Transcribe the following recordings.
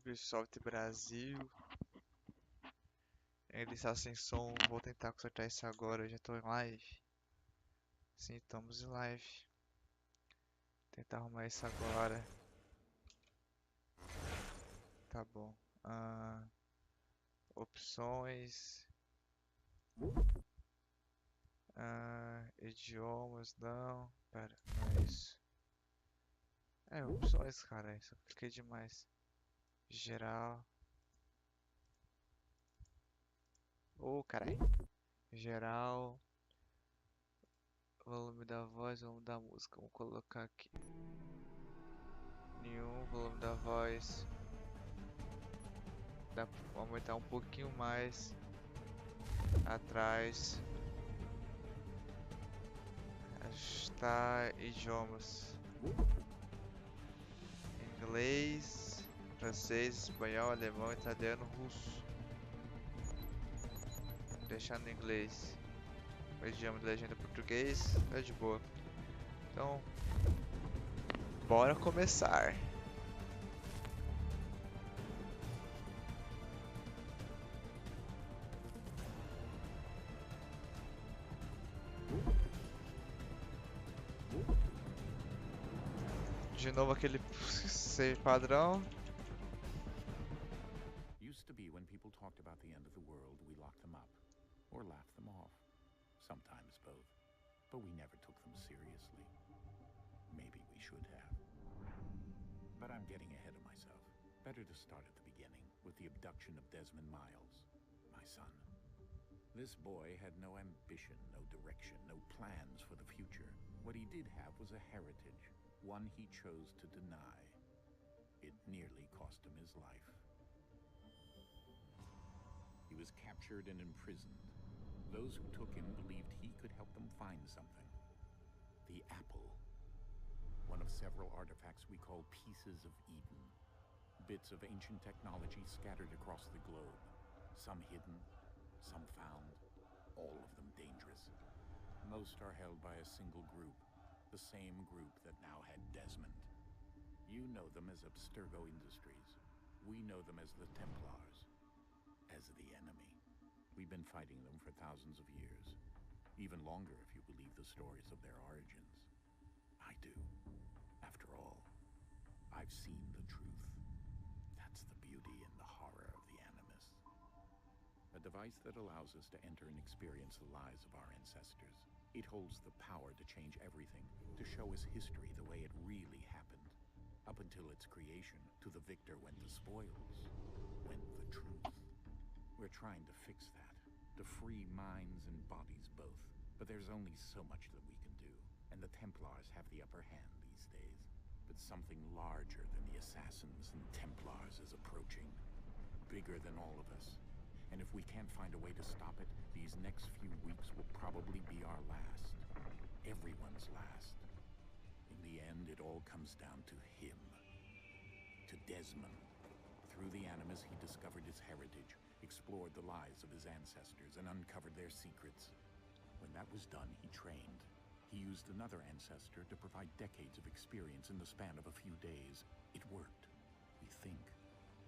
Ubisoft Brasil. Ele está sem som. Vou tentar consertar isso agora. Eu já estou em live. Sim, estamos em live. Tentar arrumar isso agora. Tá bom. Opções. Idiomas, não. Pera, não é isso. Opções, cara. Só cliquei demais. Geral. Carai. Geral. Volume da voz, volume da música. Vamos colocar aqui. Nenhum, volume da voz. Dá pra aumentar um pouquinho mais. Atrás. Está idiomas. Inglês, francês, espanhol, alemão, italiano, russo. Deixar no inglês. O idioma de legenda português, tá de boa. Então, bora começar. De novo aquele save padrão. Used to be when people talked about the end of the world, we locked them up or laughed them off. Sometimes both. But we never took them seriously. Maybe we should have. But I'm getting ahead of myself. Better to start at the beginning with the abduction of Desmond Miles, my son. This boy had no ambition, no direction, no plans for the future. What he did have was a heritage, one he chose to deny. It nearly cost him his life. He was captured and imprisoned. Those who took him believed he could help them find something. The apple. One of several artifacts we call pieces of Eden. Bits of ancient technology scattered across the globe. Some hidden, some found, all of them dangerous. Most are held by a single group, the same group that now had Desmond. You know them as Abstergo Industries. We know them as the Templars, as the enemy. We've been fighting them for thousands of years, even longer if you believe the stories of their origins. I do. After all, I've seen the truth. That's the beauty and the horror of the Animus. A device that allows us to enter and experience the lives of our ancestors. It holds the power to change everything, to show us history the way it really happened. Up until its creation, to the victor went the spoils, went the truth. We're trying to fix that, to free minds and bodies both. But there's only so much that we can do, and the Templars have the upper hand these days. But something larger than the Assassins and Templars is approaching, bigger than all of us. And if we can't find a way to stop it, these next few weeks will probably be our last. Everyone's last. In the end, it all comes down to him. To Desmond. Through the Animus, he discovered his heritage, explored the lives of his ancestors, and uncovered their secrets. When that was done, he trained. He used another ancestor to provide decades of experience in the span of a few days. It worked. We think.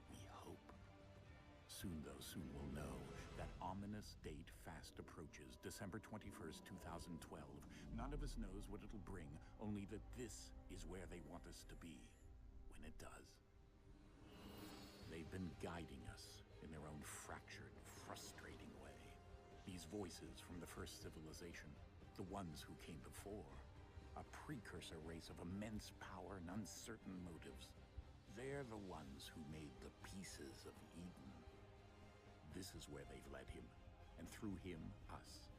We hope. Soon we'll know. That ominous date fast approaches, December 21st, 2012. None of us knows what it'll bring, only that this is where they want us to be, when it does. They've been guiding us in their own fractured, frustrating way. These voices from the first civilization, the ones who came before, a precursor race of immense power and uncertain motives. They're the ones who made the pieces of Eden. This is where they've led him, and through him, us.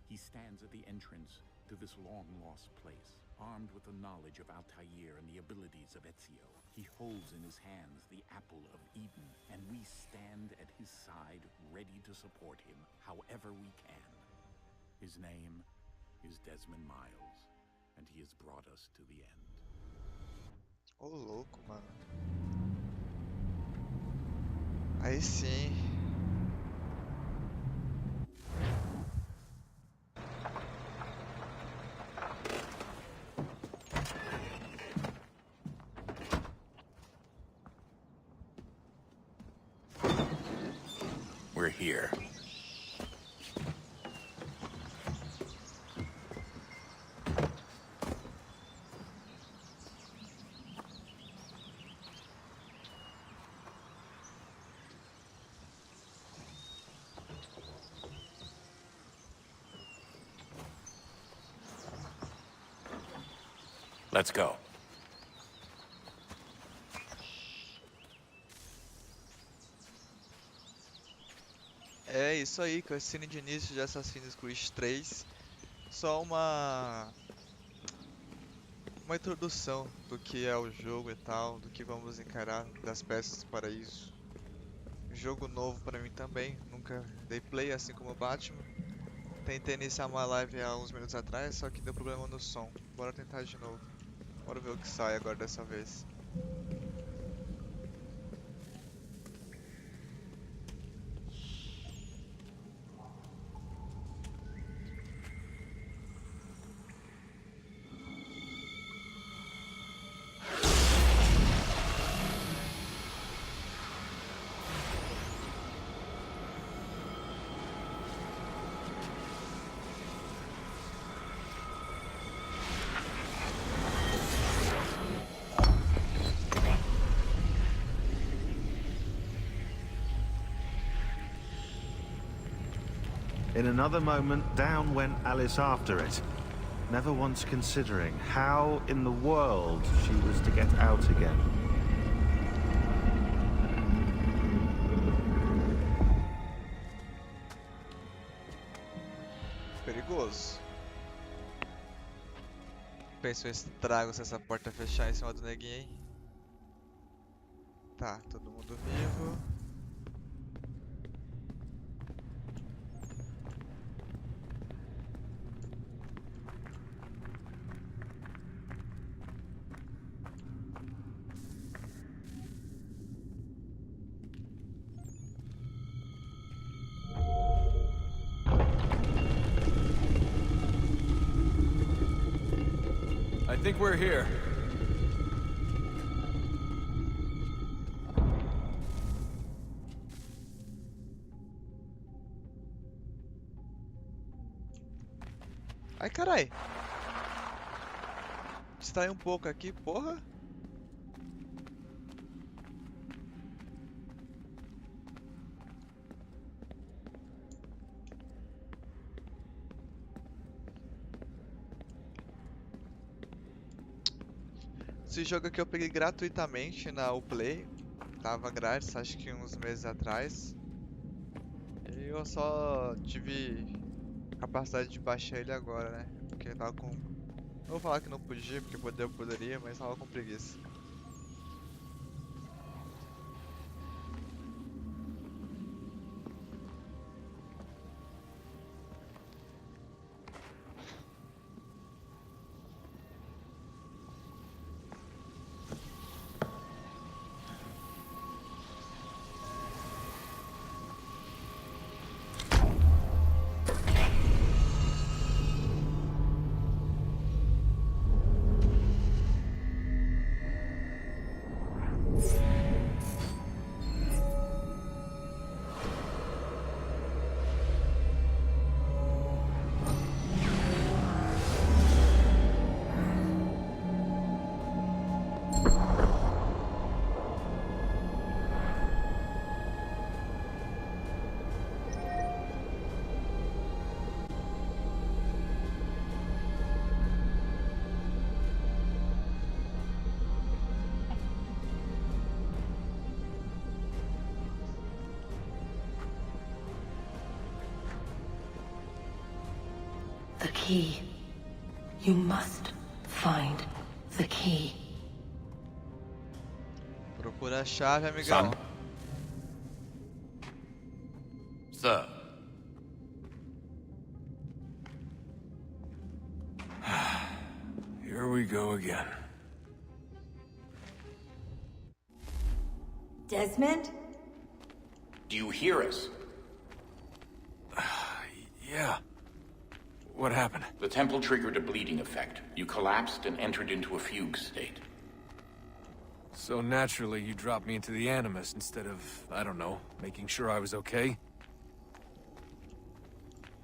He stands at the entrance to this long-lost place, armed with the knowledge of Altair and the abilities of Ezio. He holds in his hands the apple of Eden, and we stand at his side, ready to support him however we can. His name is Desmond Miles, and he has brought us to the end. Ô louco, mano. Aí sim. Here. Let's go. É isso aí, com a cena de início de Assassin's Creed 3. Só uma introdução do que é o jogo e tal, do que vamos encarar das peças para isso. Jogo novo para mim também, nunca dei play assim como o Batman. Tentei iniciar uma live há uns minutos atrás, só que deu problema no som. Bora tentar de novo. Bora ver o que sai agora dessa vez. In another moment, down went Alice after it, never once considering how in the world she was to get out again. Perigoso. Pensa um estrago se essa porta fechar em cima do neguinho, hein? Tá, todo mundo vivo. I think we're here. Ai, carai. Distrai um pouco aqui, porra. Esse jogo aqui eu peguei gratuitamente na Uplay. Tava grátis, acho que uns meses atrás. E eu só tive capacidade de baixar ele agora, né? Porque eu tava com... Não vou falar que não podia, porque poder eu poderia, mas tava com preguiça. The key. You must find the key. Procura a chave, amigão. Sir. Here we go again. Desmond? Do you hear us? Yeah. What happened? The temple triggered a bleeding effect. You collapsed and entered into a fugue state. So naturally, you dropped me into the Animus instead of, I don't know, making sure I was okay?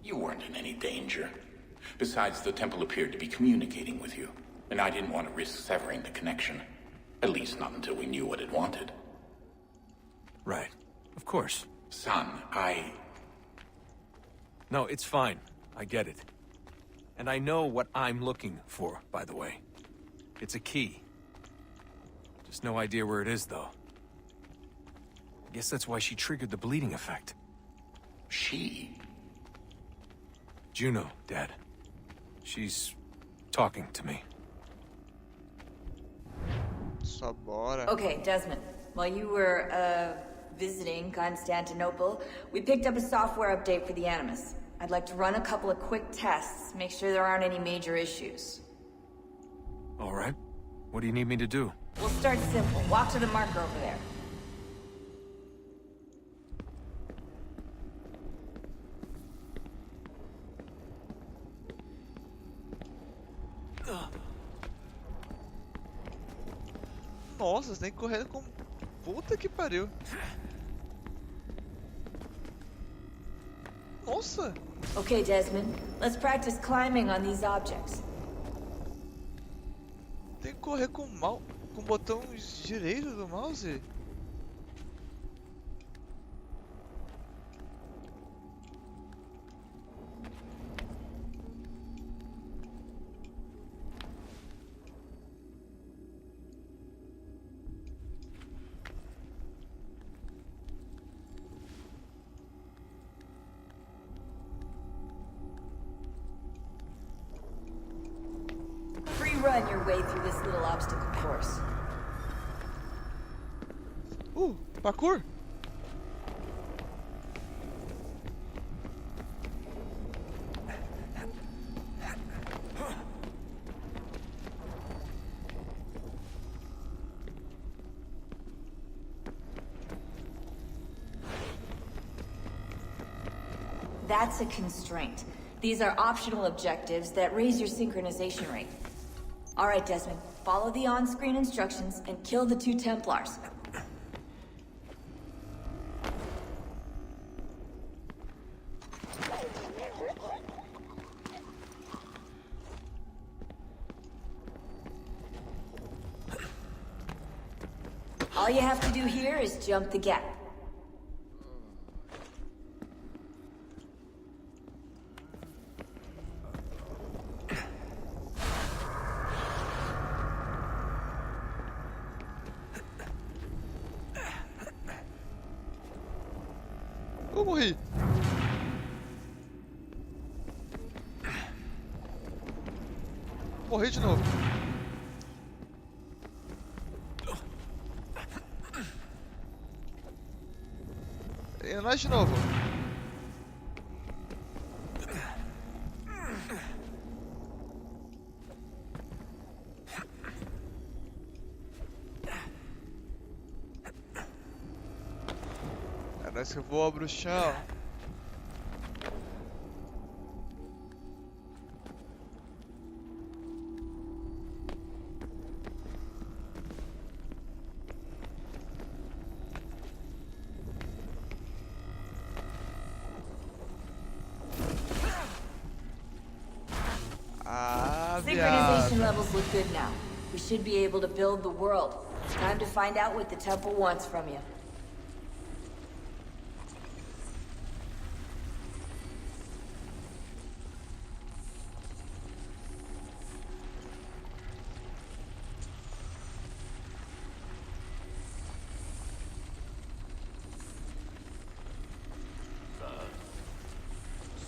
You weren't in any danger. Besides, the temple appeared to be communicating with you, and I didn't want to risk severing the connection. At least not until we knew what it wanted. Right. Of course. Son, No, it's fine. I get it. And I know what I'm looking for, by the way. It's a key. Just no idea where it is, though. I guess that's why she triggered the bleeding effect. She? Juno, Dad. She's talking to me. Só bora. Okay, Desmond. While you were, visiting Constantinople, we picked up a software update for the Animus. I'd like to run a couple of quick tests, make sure there aren't any major issues. All right. What do you need me to do? We'll start simple. Walk to the marker over there. Nossa, você tem que correr com... Puta que pariu. Nossa! Okay, Desmond. Let's practice climbing on these objects. Tem que correr com com o botão direito do mouse? Free run your way through this little obstacle course. Parkour! That's a constraint. These are optional objectives that raise your synchronization rate. All right, Desmond. Follow the on-screen instructions and kill the 2 Templars. All you have to do here is jump the gap. Eu morri. Morri de novo. E nós de novo. É nós que voa, bruxão. Ah, Synchronization viado. levels look good now. We should be able to build the world. Time to find out what the temple wants from you.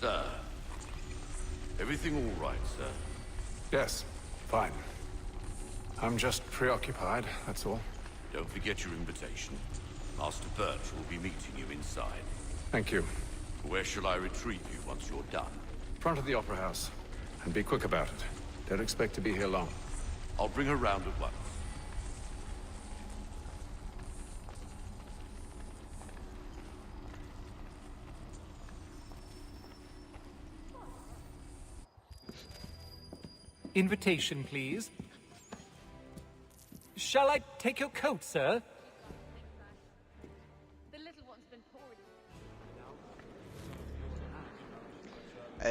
Sir. Everything all right, sir? Yes, fine. I'm just preoccupied, that's all. Don't forget your invitation. Master Birch will be meeting you inside. Thank you. Where shall I retrieve you once you're done? Front of the Opera House. And be quick about it. Don't expect to be here long. I'll bring her round at once. Invitation, please. Shall I take your coat, sir? The little one's been poured.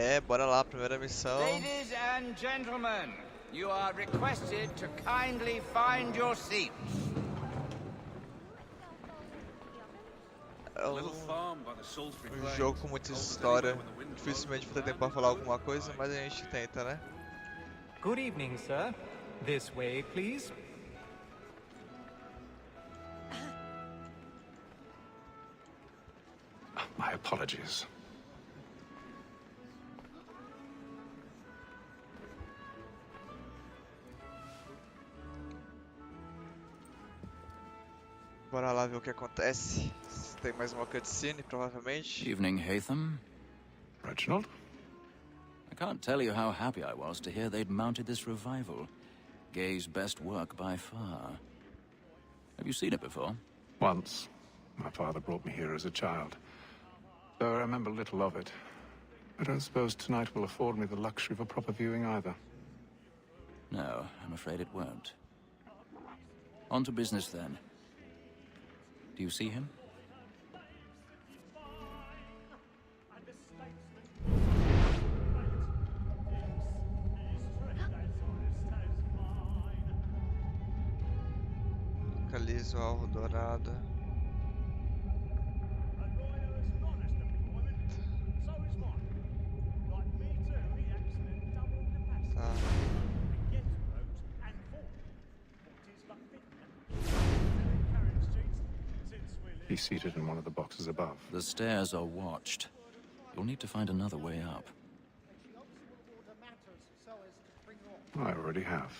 É, bora lá, primeira missão. Ladies and gentlemen, you are requested to kindly find your seats. É um jogo com muita história. Dificilmente vou ter tempo pra falar alguma coisa, mas a gente tenta, né? Good evening, sir. This way, please. My apologies. Bora lá ver o que acontece. Tem mais uma cutscene, provavelmente. Evening, Hatham. Reginald? I can't tell you how happy I was to hear they'd mounted this revival. Gay's best work by far. Have you seen it before? Once. My father brought me here as a child. Though I remember little of it. I don't suppose tonight will afford me the luxury of a proper viewing either. No, I'm afraid it won't. On to business then. Do you see him? Localiza o alvo dourado. Tá. He's seated in one of the boxes above. The stairs are watched. You'll need to find another way up. I already have.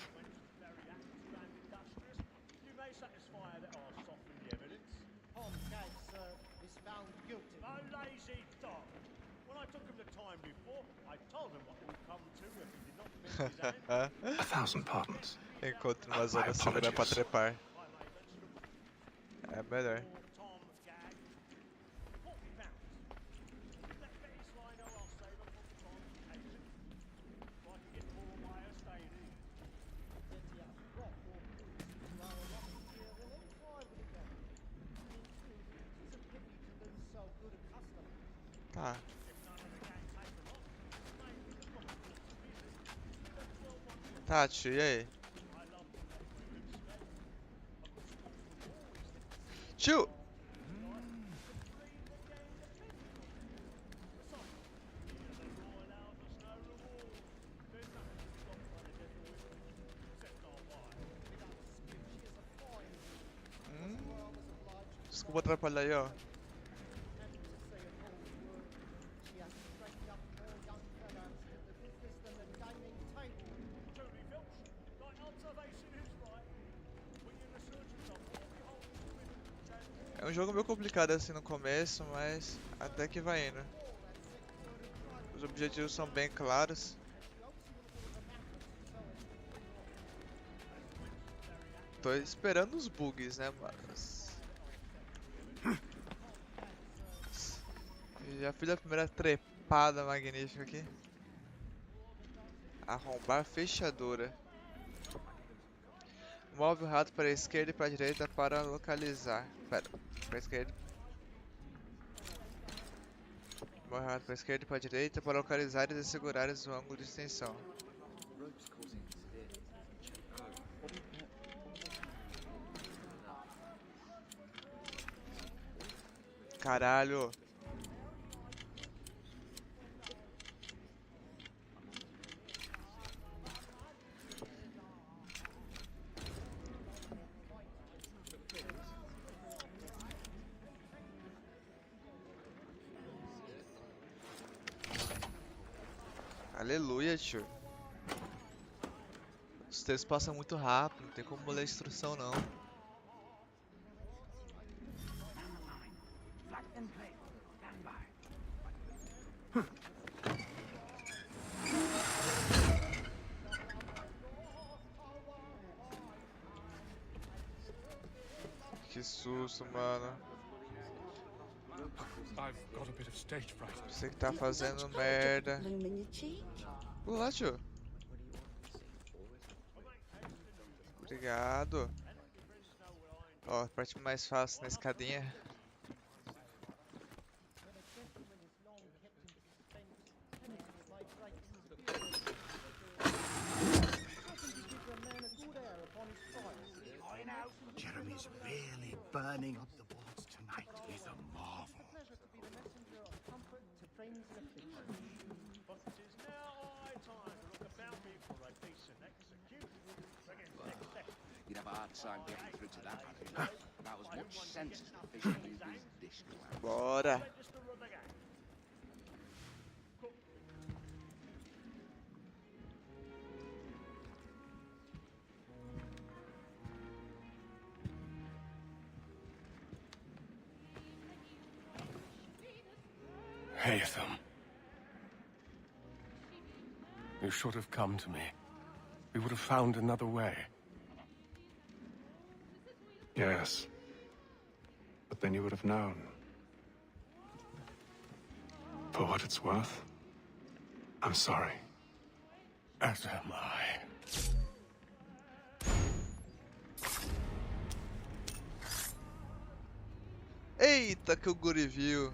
A thousand pardons. Encontre uma zona segura pra trepar. É melhor. Tá. Tá, tio, e aí? Tio! Desculpa atrapalhar aí, ó. É um jogo meio complicado assim no começo, mas até que vai indo. Os objetivos são bem claros. Tô esperando os bugs, né, mas... Já fiz a primeira trepada magnífica aqui. Arrombar fechadura. Move o rato para a esquerda e para a direita para localizar. Pera, para a esquerda. Move o rato para a esquerda e para a direita para localizar e segurar o ângulo de extensão. Caralho! Aleluia, tio. Os textos passam muito rápido, não tem como ler a instrução não. Que susto, mano. Você que tá fazendo merda. Pula, tio. Obrigado. Ó, parte mais fácil na escadinha. burning up the boards tonight is a marvel. You'd have a hard time getting through to that man. About as much sense as the fish in his dish clout. Bora. Haytham. You should have come to me. We would have found another way. Yes. But then you would have known. For what it's worth, I'm sorry. As am I. Eita, que o guri viu.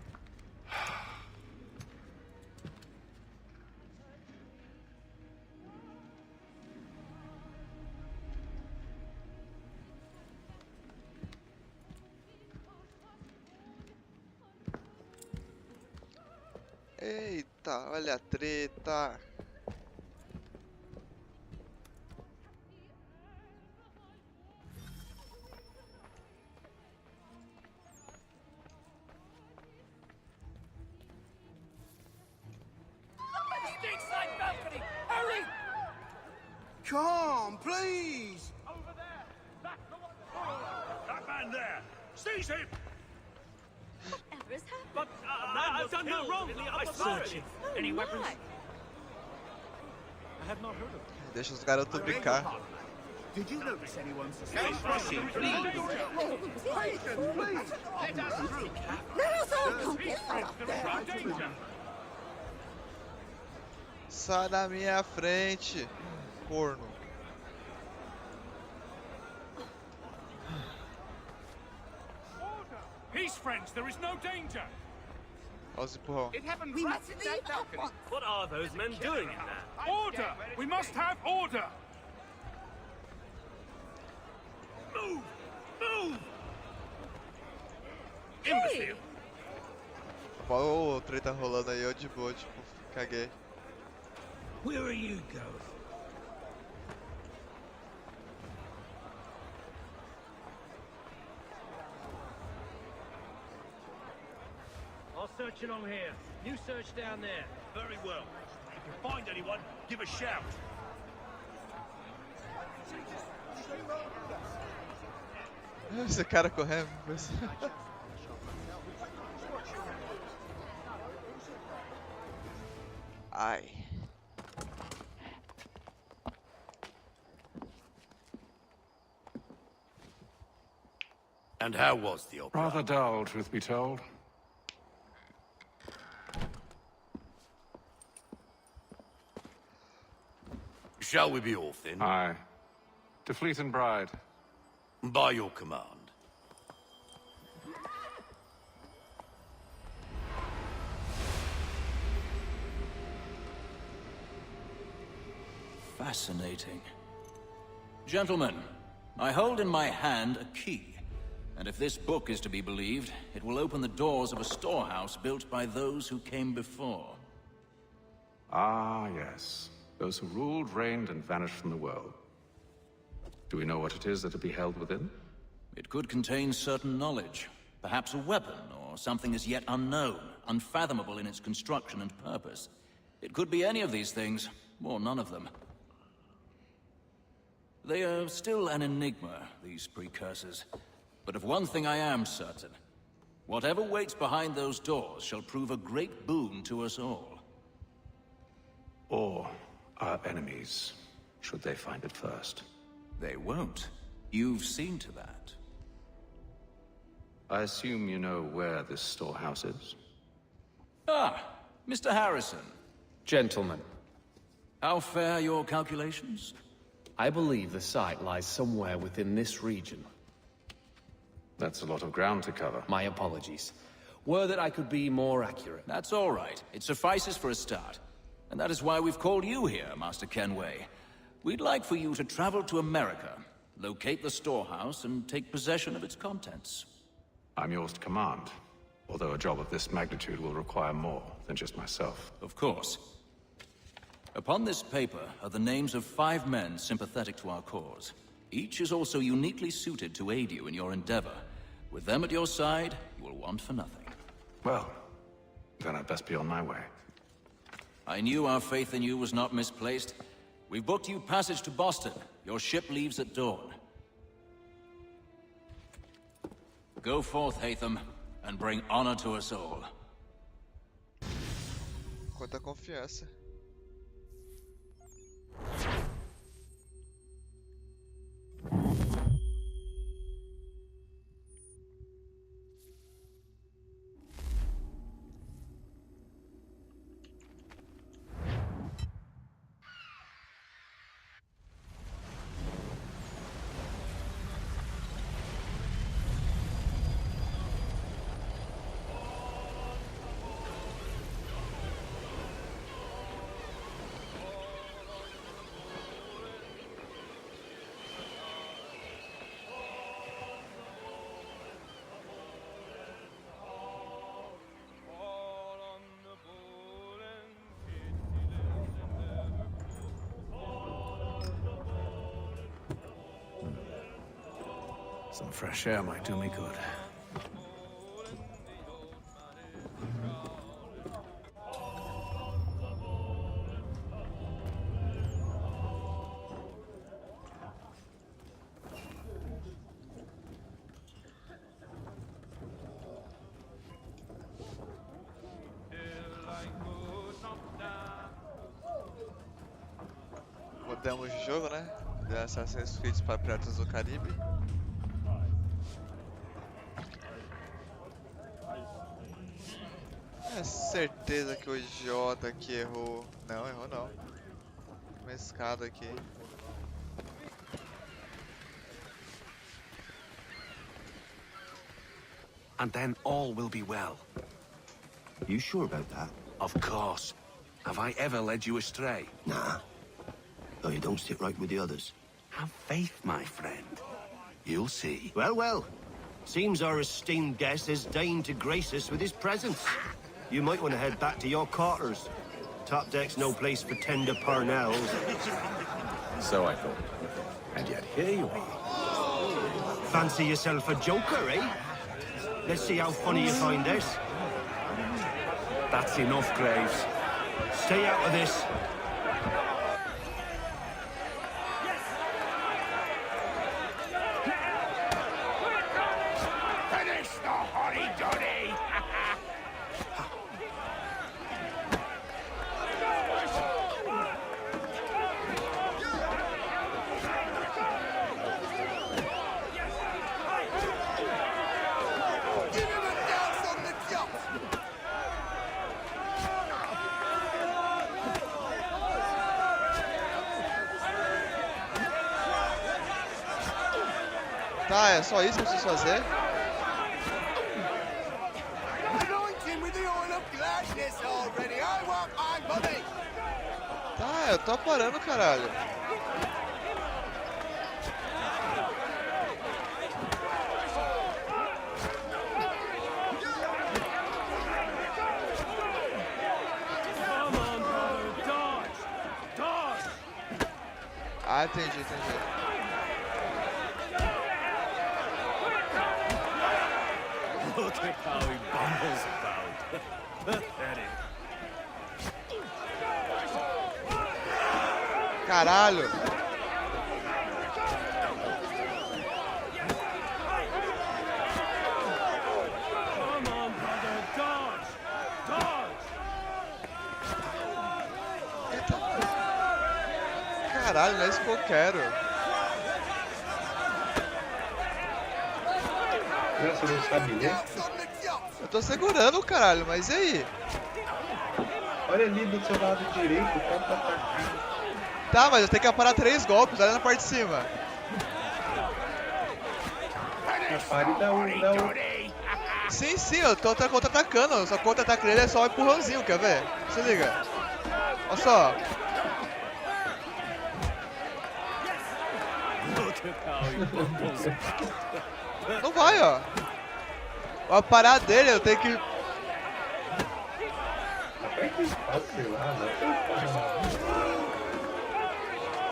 Eita, olha a treta. Stateside balcony! Hurry! Come, please! Over there! That's the one! That man there! Seize him! Whatever has happened? But I've done no wrong! I searched. Any weapons? I have not heard of it. Deixa os garotos brincar. Did you notice anyone suspicious? Proceed, please. Please! Let us through. Let us all come in. Danger. Sai da minha frente, corno. Peace, friends. There is no danger. Olha os empurrão. It happened right at that balcony. What are those men doing in there? Order! We must have order! Move! Move! Imbecile! Ó, o treta rolando aí, eu de boa, tipo, caguei. Where are you going? I'll search along here. You search down there. Very well. If you find anyone, give a shout. Esse cara correndo. Ai. And how was the opera? Rather dull, truth be told. Shall we be off then? Aye. To Fleet and Bride. By your command. Fascinating. Gentlemen, I hold in my hand a key. And if this book is to be believed, it will open the doors of a storehouse built by those who came before. Ah, yes. Those who ruled, reigned, and vanished from the world. Do we know what it is that will be held within? It could contain certain knowledge. Perhaps a weapon, or something as yet unknown, unfathomable in its construction and purpose. It could be any of these things, or none of them. They are still an enigma, these precursors. But of one thing I am certain. Whatever waits behind those doors shall prove a great boon to us all. Or our enemies, should they find it first. They won't. You've seen to that. I assume you know where this storehouse is? Ah, Mr. Harrison. Gentlemen, How fare your calculations? I believe the site lies somewhere within this region. That's a lot of ground to cover. My apologies. Were that I could be more accurate. That's all right. It suffices for a start. And that is why we've called you here, Master Kenway. We'd like for you to travel to America, locate the storehouse, and take possession of its contents. I'm yours to command, although a job of this magnitude will require more than just myself. Of course. Upon this paper are the names of 5 men sympathetic to our cause. Each is also uniquely suited to aid you in your endeavor. With them at your side, you will want for nothing. Well, then I'd best be on my way. I knew our faith in you was not misplaced. We've booked you passage to Boston. Your ship leaves at dawn. Go forth, Hatham, and bring honor to us all. Quanta confiança. Some fresh air might do me good. Mudamos de jogo, né? De Assassin's Creed para Piratas do Caribe. É certeza que o idiota aqui errou. Não, errou não. Uma escada aqui. And then all will be well. You sure about that? Of course. Have I ever led you astray? Nah. Though you don't stick right with the others. Have faith, my friend. You'll see. Well, well. Seems our esteemed guest has deigned to grace us with his presence. You might want to head back to your quarters. Top deck's no place for tender parnells. So I thought. And yet here you are. Fancy yourself a joker, eh? Let's see how funny you find this. That's enough, Graves. Stay out of this. Finish the hotty-dotty! Tá, é só isso que eu preciso fazer? Tá, eu tô parando, caralho. Ah, entendi, entendi. Look at how he bumbles about. Pathetic. Caralho. Come on, brother, dodge! Dodge! Caralho, não é isso que eu quero. Você não sabe ler? Eu tô segurando, caralho, mas e aí? Olha ali do seu lado direito, tanto atacando. Tá, mas eu tenho que aparar 3 golpes, olha na parte de cima. Apare e dá um. Sim, sim, eu tô contra-atacando, só contra-ataque dele é só um empurrãozinho, quer ver? Se liga. Olha só. Look at how he bumbles about. Não vai, ó. A parada dele, eu tenho que... Sei lá, não.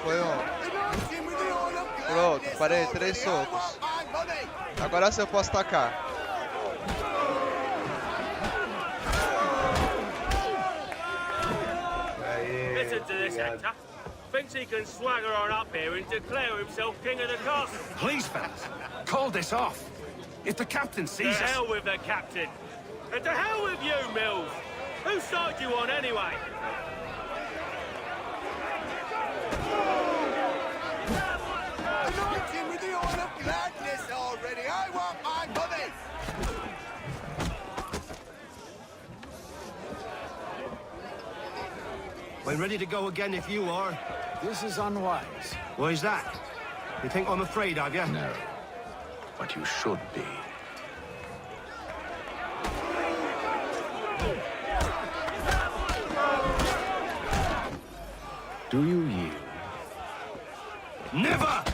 Foi um. Pronto, parei, 3 socos. Agora sim eu posso tacar. Listen to this actor. Thinks he can swagger on up here and declare himself king of the castle. Please, fellas, call this off. If the captain To sees us... hell with the captain. And to hell with you, Mills. Whose side you on anyway? Anointing with the oil of gladness already. I want my money. I'm ready to go again if you are. This is unwise. Why is that? You think I'm afraid of you? No. But you should be. Do you yield? Never!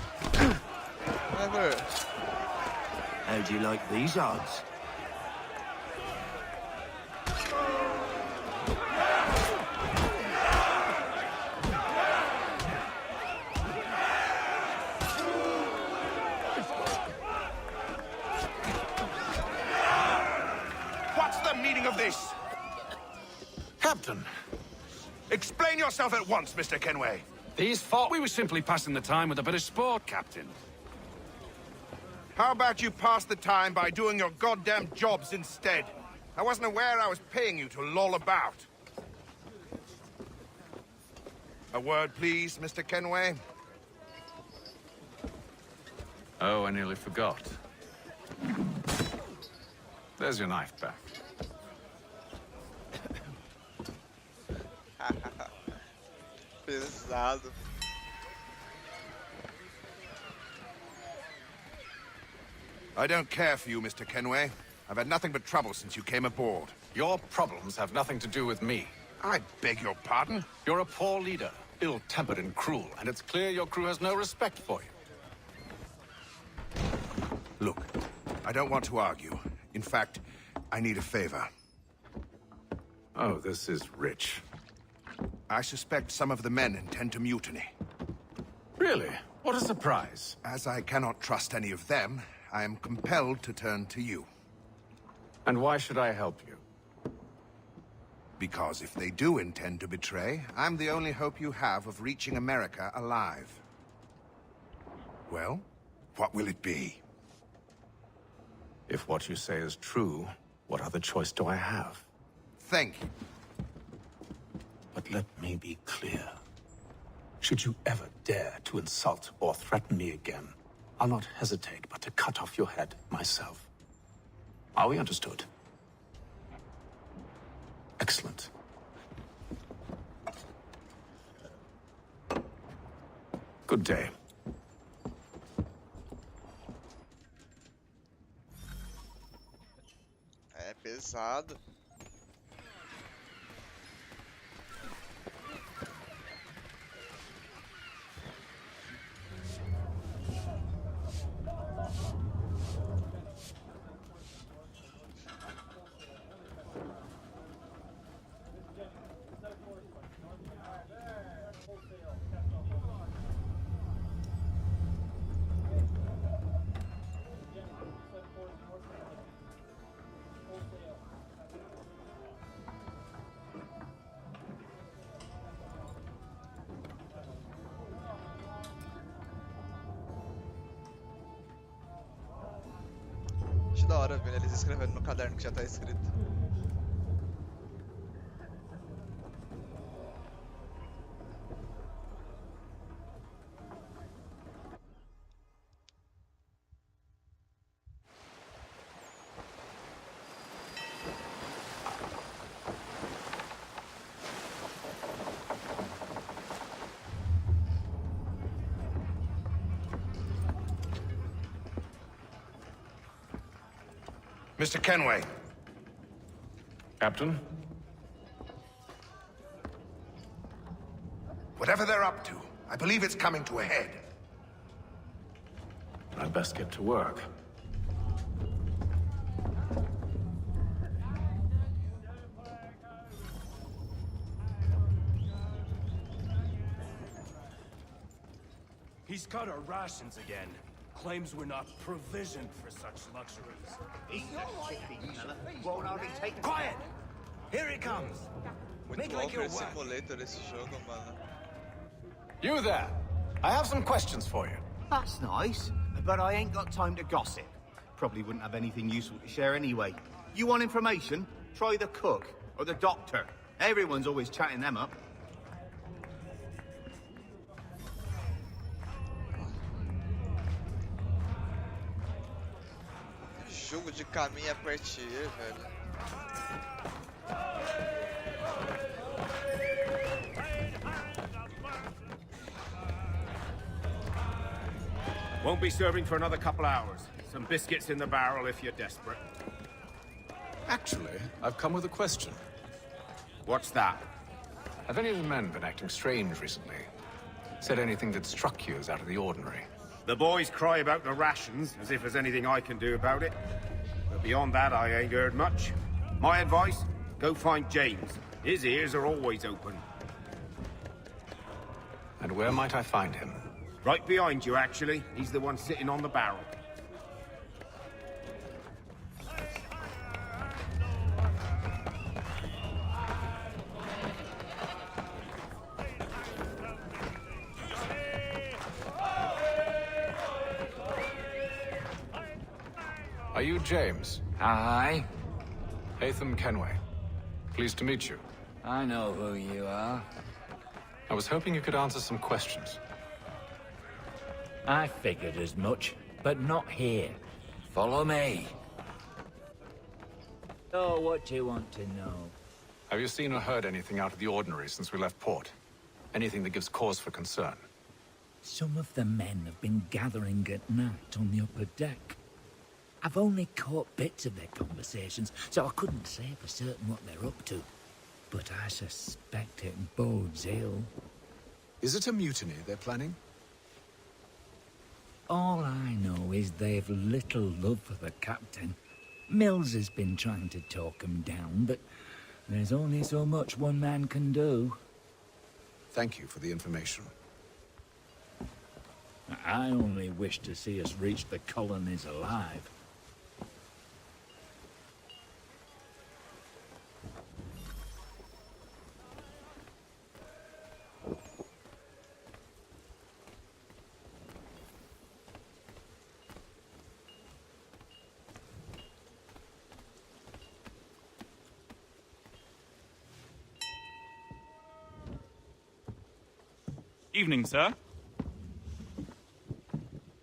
Never. How do you like these odds? What's the meaning of this? Captain, Explain yourself at once, Mr. Kenway. these thought we were simply passing the time with a bit of sport, Captain. How about you pass the time by doing your goddamn jobs instead? I wasn't aware I was paying you to loll about. A word, please, Mr. Kenway. Oh, I nearly forgot. There's your knife back. Pesado. I don't care for you, Mr. Kenway. I've had nothing but trouble since you came aboard. Your problems have nothing to do with me. I beg your pardon? You're a poor leader, ill-tempered and cruel, and it's clear your crew has no respect for you. Look, I don't want to argue. In fact, I need a favor. Oh, this is rich. I suspect some of the men intend to mutiny. Really? What a surprise. As I cannot trust any of them, I am compelled to turn to you. And why should I help you? Because if they do intend to betray, I'm the only hope you have of reaching America alive. Well, what will it be? If what you say is true, what other choice do I have? Thank you. But let me be clear. Should you ever dare to insult or threaten me again, I'll not hesitate but to cut off your head myself. Are we understood? Excellent. Good day. É pesado. Acho da hora ver eles escrevendo no caderno que já tá escrito. Mr. Kenway. Captain? Whatever they're up to, I believe it's coming to a head. I'd best get to work. He's cut our rations again. Claims we're not provisioned for such luxuries. Quiet! Here it comes! Muito Walker Simulator esse jogo, mano. You there! I have some questions for you. That's nice, but I ain't got time to gossip. Probably wouldn't have anything useful to share anyway. You want information? Try the cook or the doctor. Everyone's always chatting them up. Jogo de caminho a partir, velho. Won't be serving for another couple hours. Some biscuits in the barrel if you're desperate. Actually, I've come with a question. What's that? Have any of the men been acting strange recently? Said anything that struck you as out of the ordinary? The boys cry about the rations, as if there's anything I can do about it. But beyond that, I ain't heard much. My advice? Go find James. His ears are always open. And where might I find him? Right behind you, actually. He's the one sitting on the barrel. Are you James? Aye. Hatham Kenway. Pleased to meet you. I know who you are. I was hoping you could answer some questions. I figured as much, but not here. Follow me. So, what do you want to know? Have you seen or heard anything out of the ordinary since we left port? Anything that gives cause for concern? Some of the men have been gathering at night on the upper deck. I've only caught bits of their conversations, so I couldn't say for certain what they're up to. But I suspect it bodes ill. Is it a mutiny they're planning? All I know is they've little love for the captain. Mills has been trying to talk him down, but there's only so much one man can do. Thank you for the information. I only wish to see us reach the colonies alive. Evening, sir.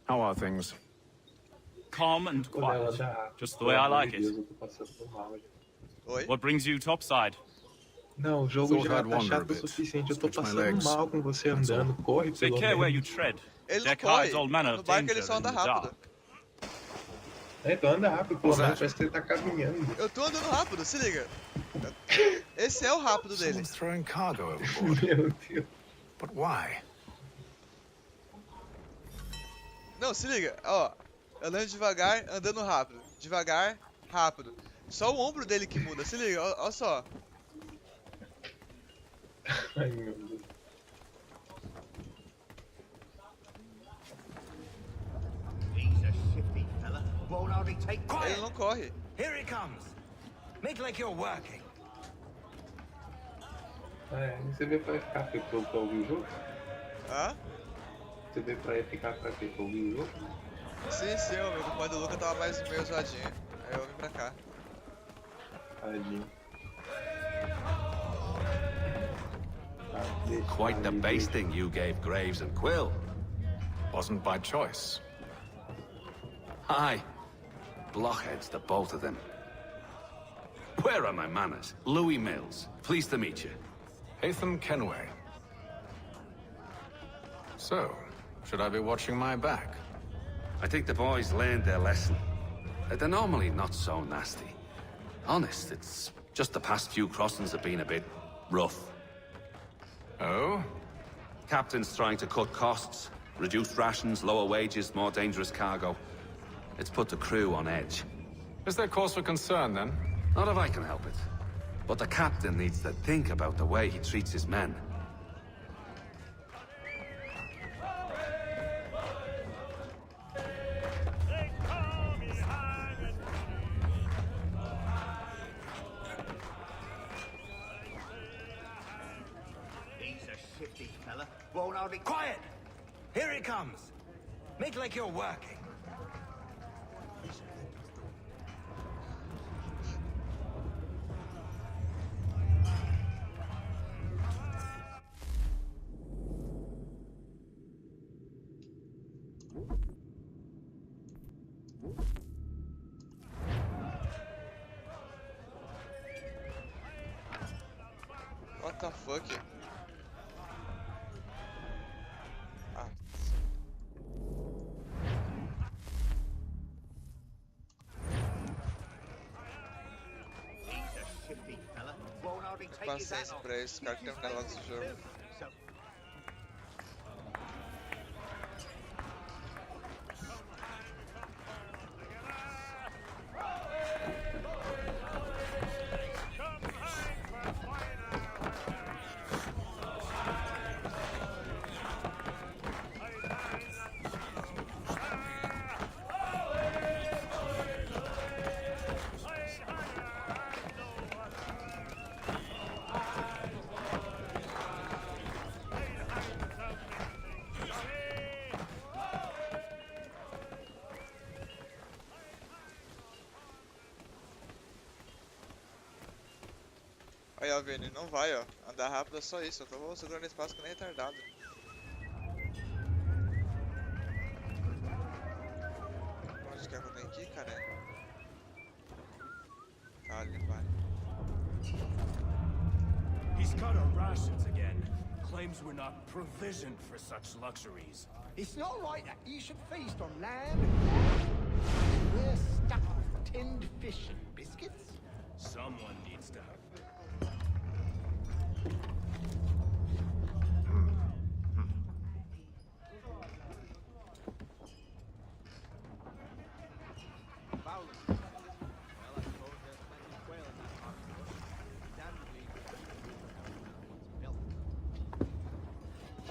How are things? Calm and quiet. Just the way I like it. What brings you topside? Não, o jogo já tá chato o suficiente. Eu tô passando mal com você andando. Corre, pelo Take care where you menos. tread. Ele não Deck corre. hides all manner No of barco danger ele só anda in the rápido. dark. Então anda rápido, pelo menos parece que ele tá caminhando. Eu tô andando rápido, se liga. Esse é o rápido dele. Someone's throwing cargo overboard. Meu Deus. But why? Não, se liga, ó. Andando devagar, andando rápido. Devagar, rápido. Só o ombro dele que muda, se liga, ó só. Ai, meu Deus. Ele não corre. Here it comes. Make like you're working. É, você veio pra ficar pra ouvir o jogo? Hã? Você veio pra ficar pra ouvir o jogo? Sim, o meu compadre do Luca tava mais meio zoadinho. Aí eu vim pra cá. Tadinho. Quite the basting you gave Graves and Quill. Wasn't by choice. Aye. Blockheads, the both of them. Where are my manners? Louis Mills. Pleased to meet you. Hatham Kenway. So, should I be watching my back? I think the boys learned their lesson. They're normally not so nasty. Honest, it's just the past few crossings have been a bit rough. Oh? Captain's trying to cut costs. Reduced rations, lower wages, more dangerous cargo. It's put the crew on edge. Is there cause for concern, then? Not if I can help it. But the captain needs to think about the way he treats his men. hardly... Quiet! Here he comes! Make like you're working. What the fuck? Ah, paciência pra esse cara terminar logo esse jogo. Aí, ó, Vini, não vai, ó. Andar rápido é só isso. Eu tô segurando espaço que nem retardado. Onde que é que eu tenho que ir, cara? Tá, ali vai. He's cut our rations again. Claims we're not provisioned for such luxuries. It's not right that you should feast on lamb and we're stuck with tinned fish and biscuits. Someone needs to have...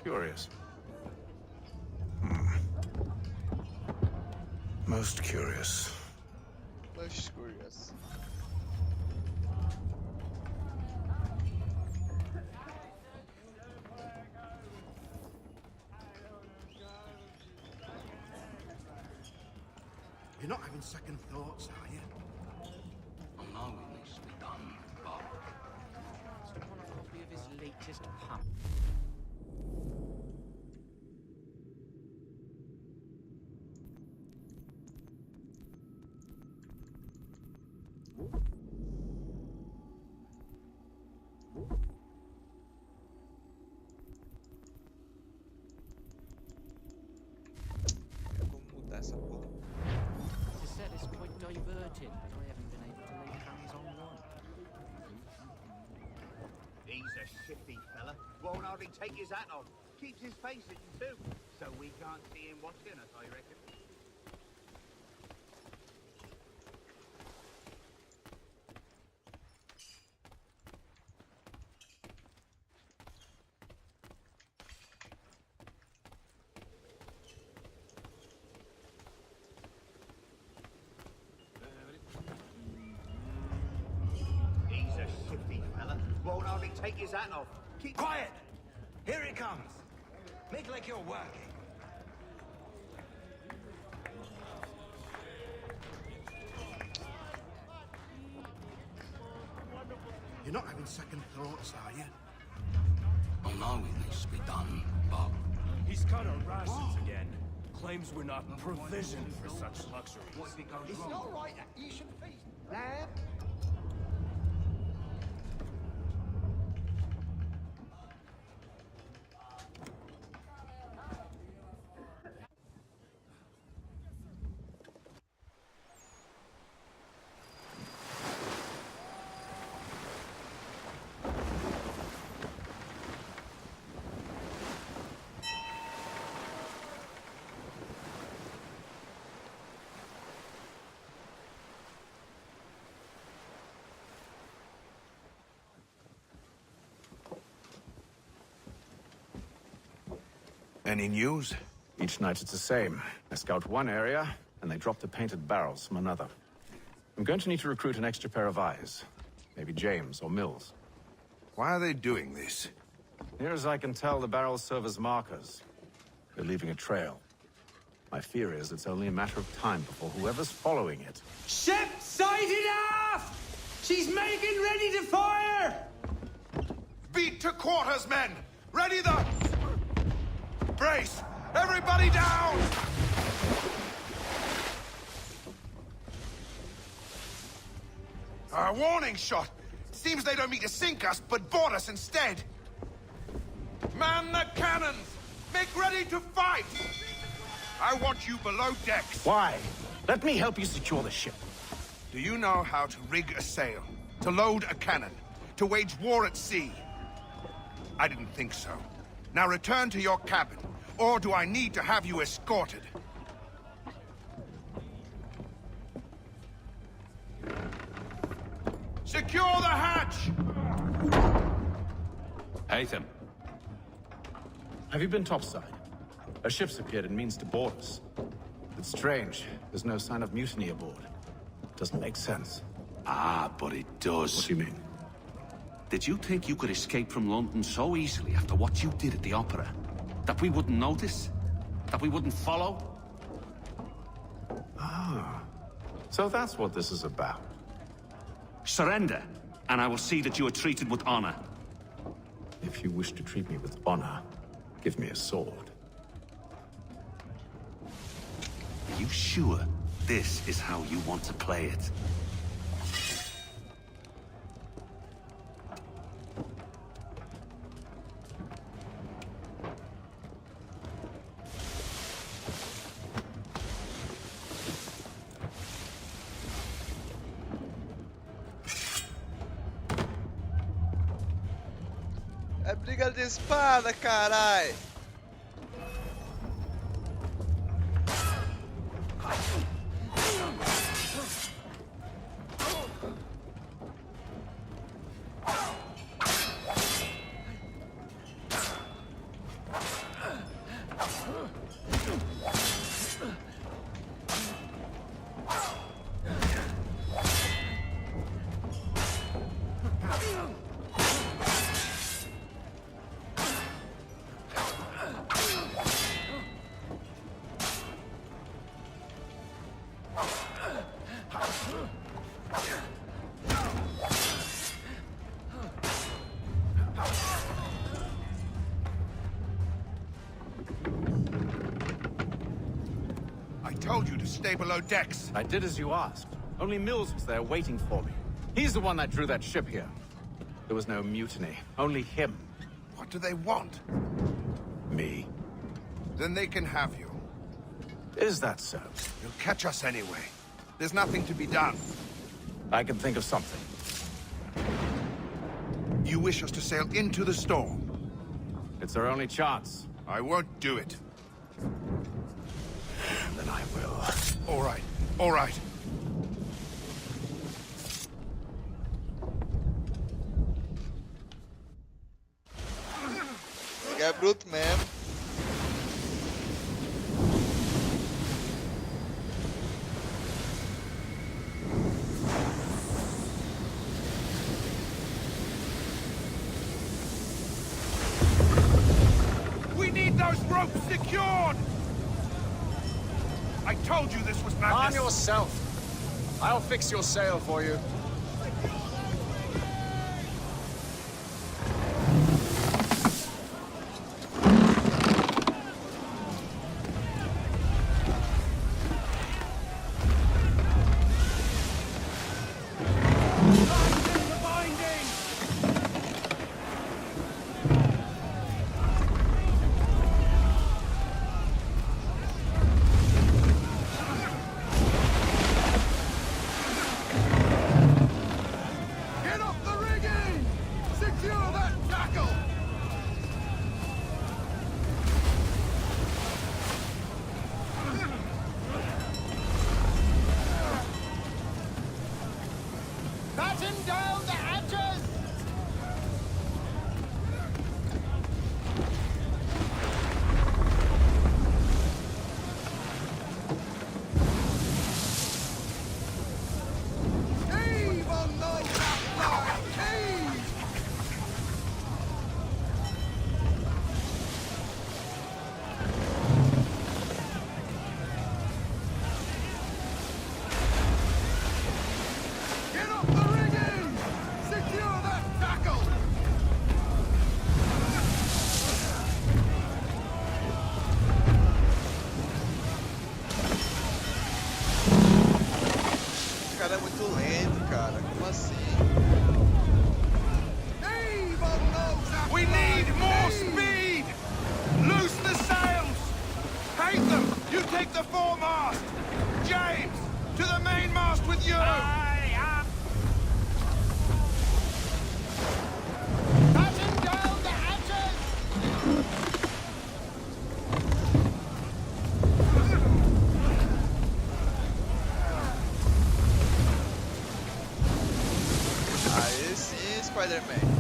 Curious. Most curious. Most curious. You're not having second thoughts, are you? I know it needs to be done, but... Just want a copy of his latest pump. Como mudar essa porra? The set is quite diverting, but I haven't been able to lay hands on one. He's a shifty fella. Won't hardly take his hat off. Keeps his face hidden too, so we can't see him watching us, I reckon. He's a shifty fella. Won't hardly take his hat off. Keep quiet! Here he comes. Make like you're working. You're not having second thoughts, are you? I know it needs to be done, but... He's cut our rations again. Claims we're not provisioned for such luxuries. What if it goes It's wrong? not right that you should feast. Lamb? Any news? Each night it's the same. I scout one area, and they drop the painted barrels from another. I'm going to need to recruit an extra pair of eyes. Maybe James or Mills. Why are they doing this? Near as I can tell, the barrels serve as markers. They're leaving a trail. My fear is it's only a matter of time before whoever's following it... Ship sighted aft! She's making ready to fire! Beat to quarters, men! Ready the... Brace! Everybody down! Our warning shot! Seems they don't mean to sink us, but board us instead! Man the cannons! Make ready to fight! I want you below decks. Why? Let me help you secure the ship. Do you know how to rig a sail? To load a cannon? To wage war at sea? I didn't think so. Now return to your cabin, or do I need to have you escorted? Secure the hatch! Haytham. Have you been topside? A ship's appeared and means to board us. It's strange. There's no sign of mutiny aboard. Doesn't make sense. Ah, but it does. What do you mean? Did you think you could escape from London so easily after what you did at the opera? That we wouldn't notice? That we wouldn't follow? Ah. So that's what this is about. Surrender, and I will see that you are treated with honor. If you wish to treat me with honor, give me a sword. Are you sure this is how you want to play it? É briga de espada, carai! I told you to stay below decks. I did as you asked. Only Mills was there waiting for me. He's the one that drew that ship here. There was no mutiny, only him. What do they want? Me. Then they can have you. Is that so? You'll catch us anyway. There's nothing to be done. I can think of something. You wish us to sail into the storm? It's our only chance. I won't do it. Then I will. All right. All right. This guy é bruto mesmo. We need those ropes secured! I told you this was madness. Arm yourself. I'll fix your sail for you. rest with you! Batten down the hatches! Aí sim, Spider-Man.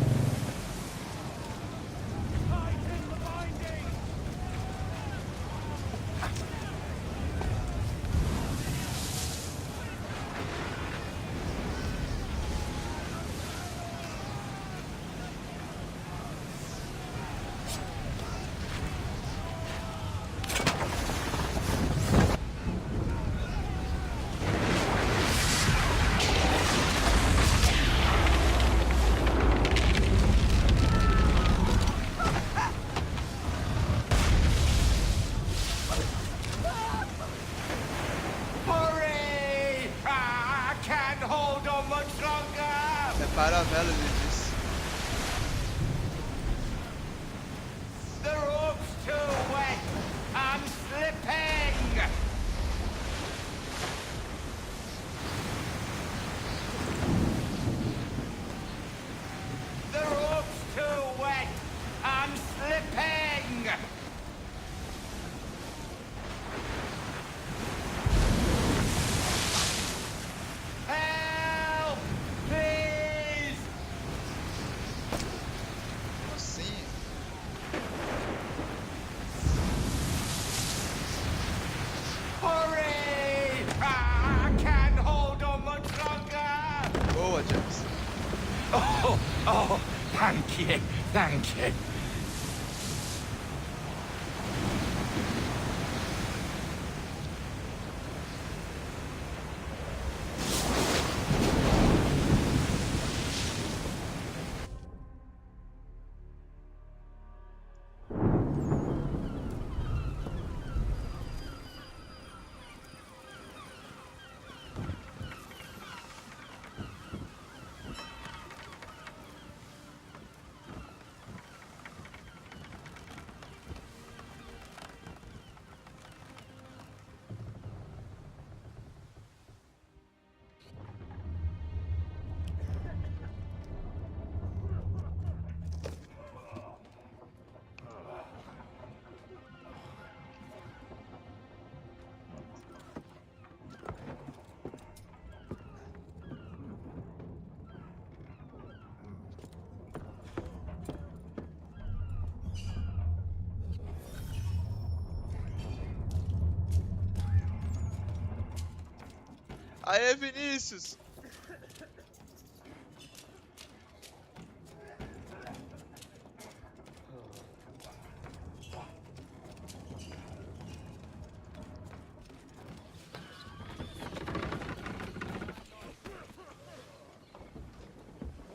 Hurry! I can't hold on much longer! Repara a vela, ele disse. The rope's too wet! I'm slipping! The rope's too wet! I'm slipping! Help! Please! Como assim? Hurry! I can't hold on much longer! Boa, James. Oh, thank you, thank you. Aê, Vinícius!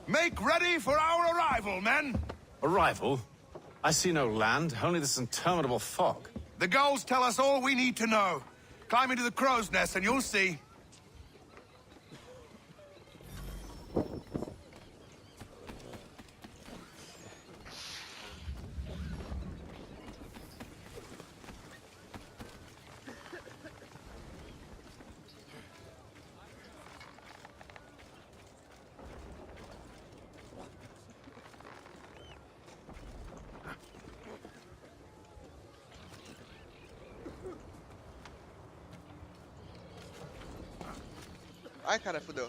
Make ready for our arrival, men! Arrival? I see no land, only this interminable fog. The gulls tell us all we need to know. Climb into the crow's nest and you'll see. Ai, cara, fudeu.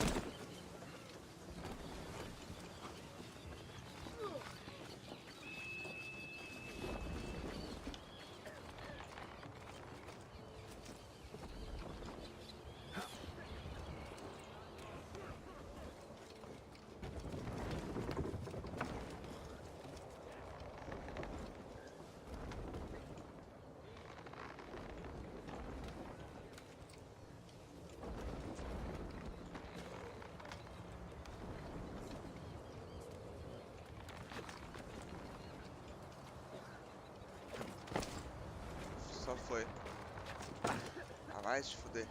Só foi. Ah, vai se fuder.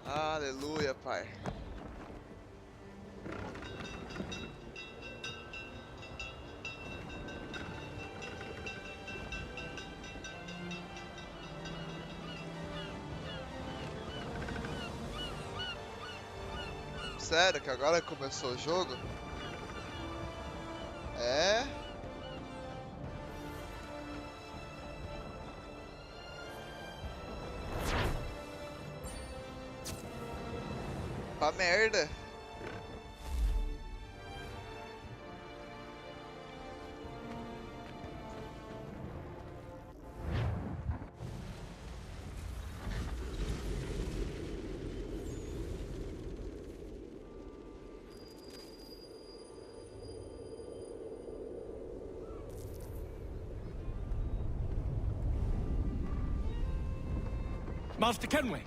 Aleluia, pai. Sério que agora começou o jogo? É? Pra merda. Master Kenway!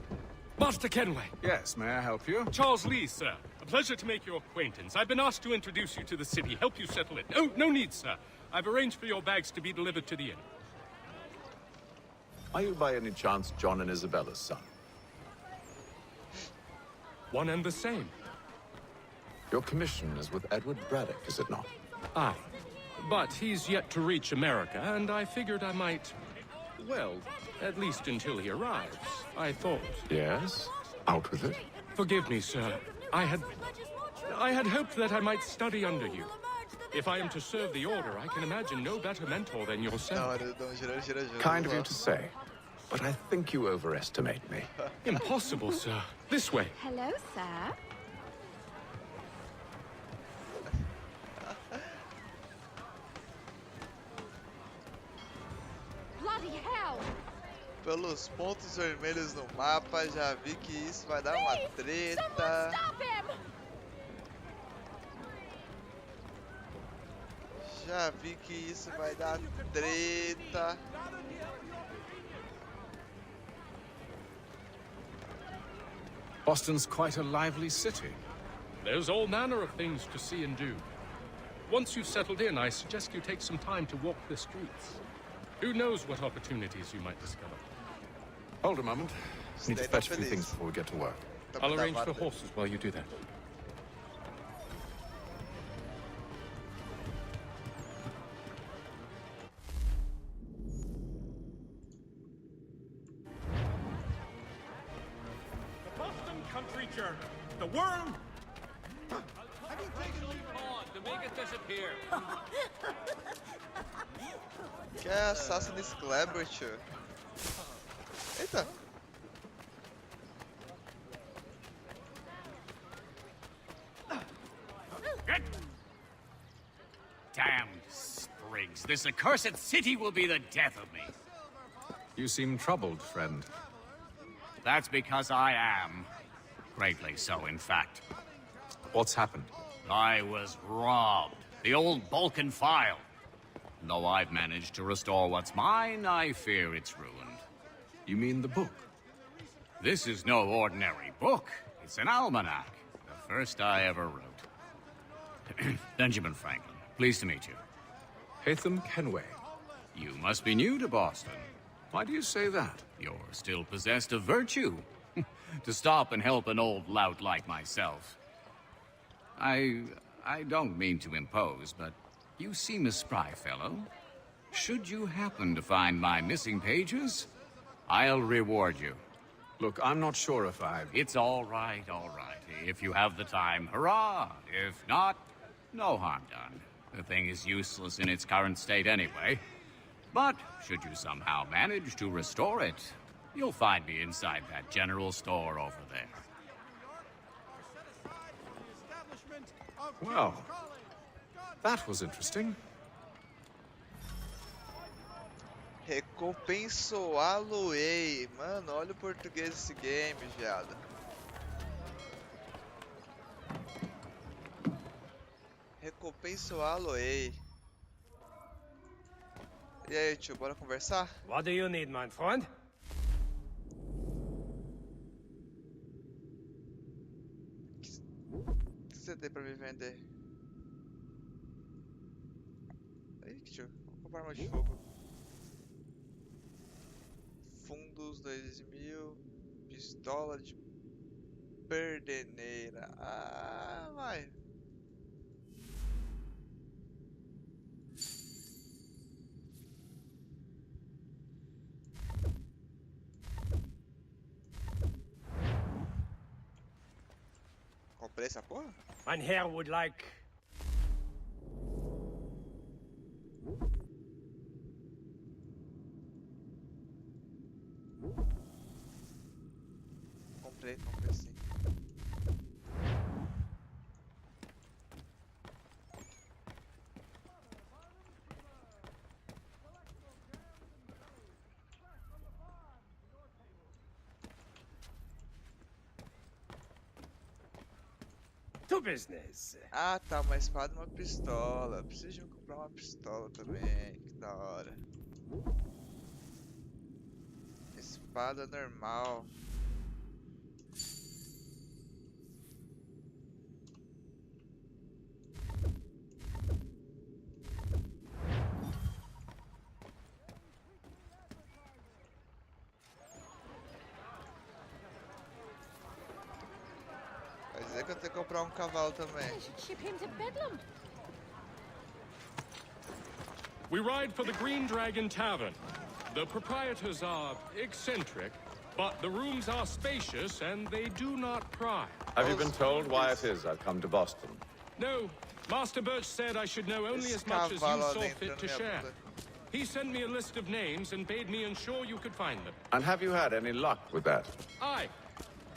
Master Kenway! Yes, may I help you? Charles Lee, sir. A pleasure to make your acquaintance. I've been asked to introduce you to the city, help you settle it. No need, sir. I've arranged for your bags to be delivered to the inn. Are you by any chance John and Isabella's son? One and the same. Your commission is with Edward Braddock, is it not? Aye. But he's yet to reach America, and I figured I might... Well, at least until he arrives, I thought. Yes? Out with it. Forgive me, sir. I had hoped that I might study under you. If I am to serve the Order, I can imagine no better mentor than yourself. Kind of you to say, but I think you overestimate me. Impossible, sir. This way. Hello, sir. Bloody hell! Pelos pontos vermelhos no mapa, já vi que isso vai dar uma treta. Já vi que isso vai dar treta. Boston's quite a lively city. There's all manner of things to see and do. Once you've settled in, I suggest you take some time to walk the streets. Who knows what opportunities you might discover. Hold a moment. Need to fetch a few things before we get to work. I'll arrange for horses while you do that. The Boston Country Journal. The world... Have you taken on to make it disappear? Que é Assassin's Clever, tio. Eita. Damned sprigs. This accursed city will be the death of me. You seem troubled, friend. That's because I am. Greatly so, in fact. What's happened? I was robbed. The old Balkan file. Though I've managed to restore what's mine, I fear it's ruined. You mean the book? This is no ordinary book. It's an almanac. The first I ever wrote. Benjamin Franklin, pleased to meet you. Hatham Kenway. You must be new to Boston. Why do you say that? You're still possessed of virtue. To stop and help an old lout like myself. I don't mean to impose, but you seem a spry fellow. Should you happen to find my missing pages, I'll reward you. Look, I'm not sure if I... It's all right, all right. If you have the time, hurrah! If not, no harm done. The thing is useless in its current state anyway. But should you somehow manage to restore it, you'll find me inside that general store over there. Well, that was interesting. Recompensou-a-lo-ei. Mano, olha o português desse game, viado. Recompensou-a-lo-ei. E aí, tio, bora conversar? What do you need, my friend? O que você tem pra me vender? Aí, tio, vou comprar arma de fogo. Fundos 2000, pistola de perdeneira. Ah, vai. Comprei essa porra? Mein Herr would like... Comprei sim. To business. Ah, tá, uma espada e uma pistola. Preciso comprar uma pistola também. Que da hora. Espada normal. Vai dizer que eu tenho que comprar um cavalo também. Ship him to Bedlam. We ride for the Green Dragon Tavern. The proprietors are eccentric, but the rooms are spacious and they do not pry. Have you been told why it is I've come to Boston? No. Master Birch said I should know only as much as you saw fit to share. He sent me a list of names and bade me ensure you could find them. And have you had any luck with that? Aye.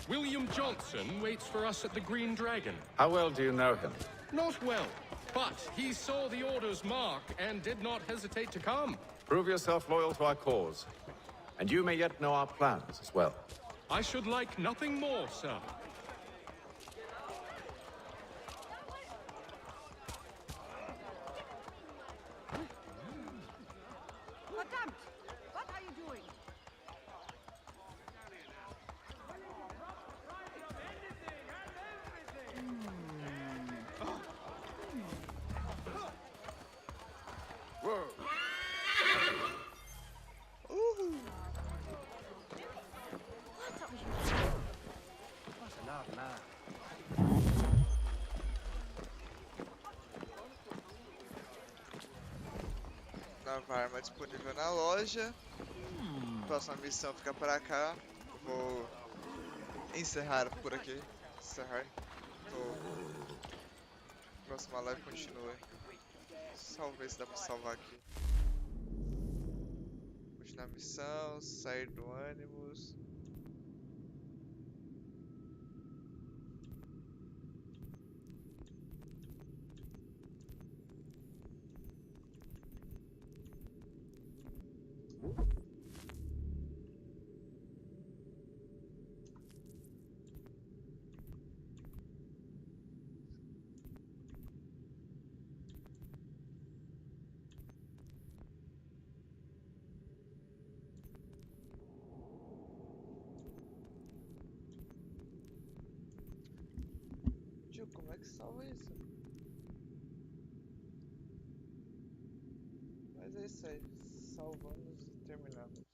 William Johnson waits for us at the Green Dragon. How well do you know him? Not well, but he saw the order's mark and did not hesitate to come. Prove yourself loyal to our cause. And you may yet know our plans as well. I should like nothing more, sir. Verdammt! What are you doing? Nova arma disponível na loja. Próxima missão fica para cá. Vou encerrar por aqui. Próxima live continua. Ver se dá pra salvar aqui. Continuar a missão, sair do ônibus. Como é que salva isso? Mas é isso aí, salvamos e terminamos.